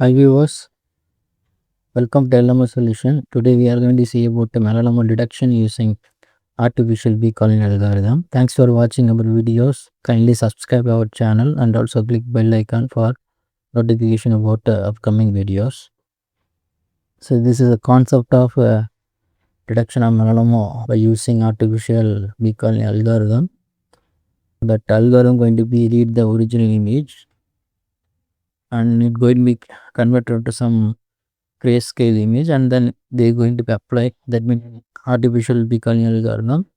Hi viewers, welcome to Melanoma solution. Today we are going to see about the melanoma detection using artificial bee calling algorithm. Thanks for watching our videos. Kindly subscribe our channel and also click bell icon for notification about upcoming videos. So this is a concept of detection of melanoma by using artificial bee calling algorithm. That algorithm going to be read the original image and it going to be converted to some grayscale image, and then they're going to be applied. That means artificial beacon algorithm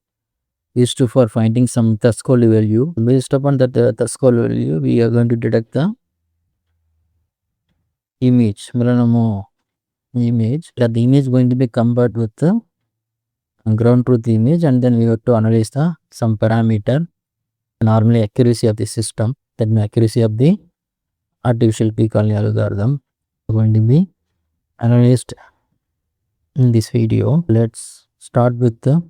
is to for finding some threshold value. Based upon that threshold value, we are going to detect the image, melanoma image. That the image going to be compared with the ground truth image, and then we have to analyze the some parameter, normally accuracy of the system, then accuracy of the artificial beacon algorithm going to be analyzed in this video. Let's start with the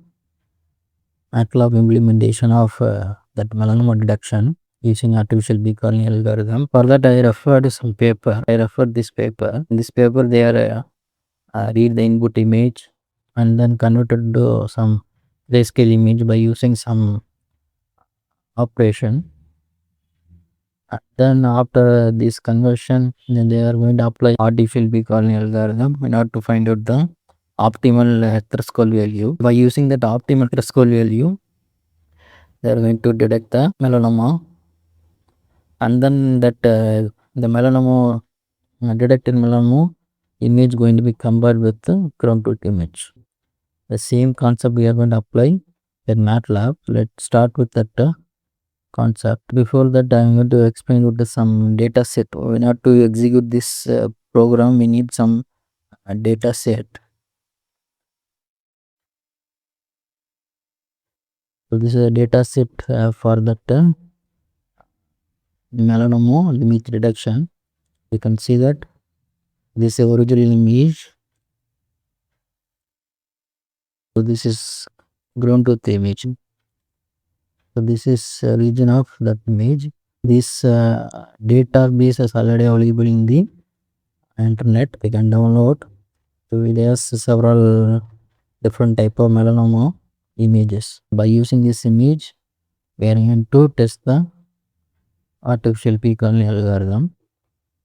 MATLAB implementation of that melanoma detection using artificial bee calling algorithm. For that, I referred some paper. I referred this paper. In this paper, they are read the input image and then converted to some grayscale image by using some operation. Then after this conversion, then they are going to apply artificial bee calling algorithm in order to find out the optimal threshold value. By using that optimal threshold value, they are going to detect the melanoma, and then that the melanoma detected melanoma image going to be compared with the ground truth image. The same concept we are going to apply in MATLAB. Let's start with that concept. Before that, I am going to explain what is some data set. In order to execute this program, we need some data set. So this is a data set for that melanoma image detection. You can see that this is original image. So this is ground truth image. So this is a region of that image. This database is already available in the internet. We can download. So there's several different type of melanoma images. By using this image, we are going to test the artificial peak algorithm.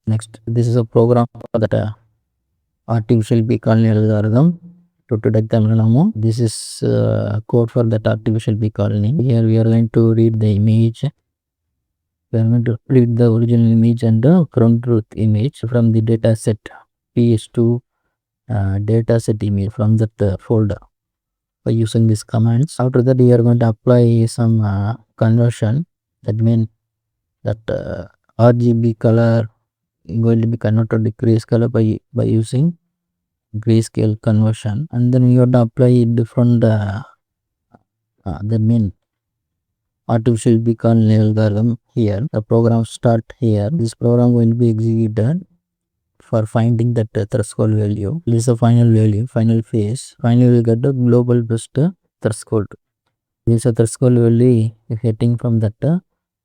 Next, this is a program for that artificial peak algorithm to detect the melanoma. This is code for that artificial peak colony. Here we are going to read the image. We are going to read the original image and the ground truth image from the dataset PS2 dataset image from that folder by using these commands. After that, we are going to apply some conversion. That means that RGB color is going to be converted to grayscale by using grayscale conversion, and then you have to apply different that means artificial beacon algorithm here. The program start here. This program going to be executed for finding that threshold value. This is the final value, final phase. Finally, we will get the global best threshold. This is a threshold value hitting from that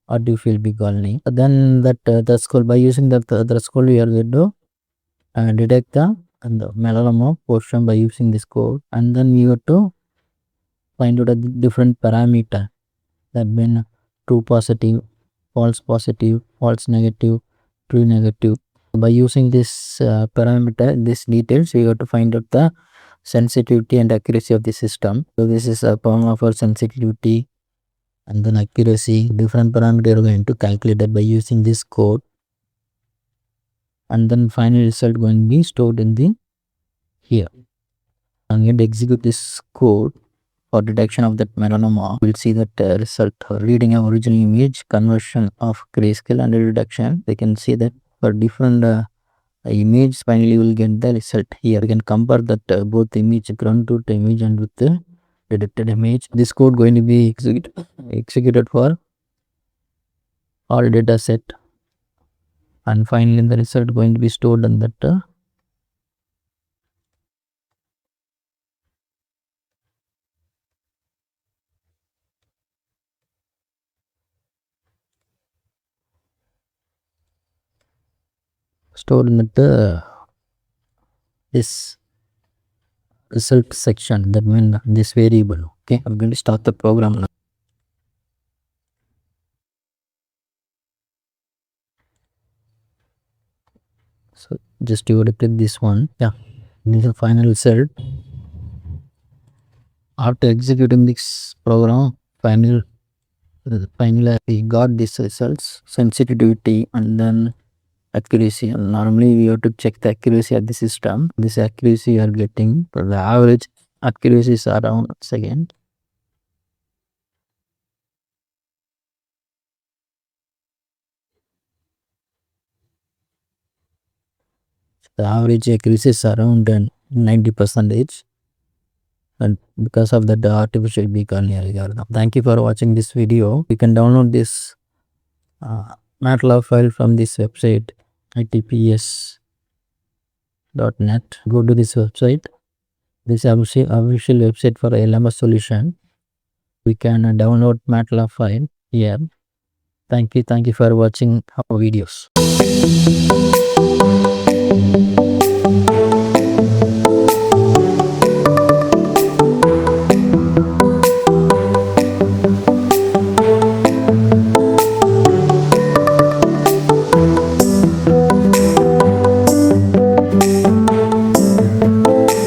artificial beacon. Then that threshold, by using that threshold, we are going to detect the melanoma portion by using this code, and then we have to find out a different parameter. That means true positive, false negative, true negative. By using this parameter, this details, we have to find out the sensitivity and accuracy of the system. So this is a formula for sensitivity and then accuracy. Different parameter are going to calculate that by using this code, and then final result going to be stored in the here. I'm going to execute this code for detection of that melanoma. We'll see that result reading an original image, conversion of grayscale and reduction. They can see that for different image, finally you will get the result here. You can compare that both image, ground truth image and with the detected image. This code going to be executed for all data set, and finally the result going to be stored in that stored in this result section, that means this variable. Okay, I'm going to start the program now. So just you would click this one. Yeah, this is the final result. After executing this program, finally we got these results, sensitivity and then accuracy. And normally we have to check the accuracy of the system. This accuracy you are getting, for the average accuracy is around second. The average accuracy is around 90%, and because of that the artificial beacon algorithm. Thank you for watching this video. You can download this MATLAB file from this website itps.net. Go to this website. This is official website for LMS solution. We can download MATLAB file here. Thank you for watching our videos.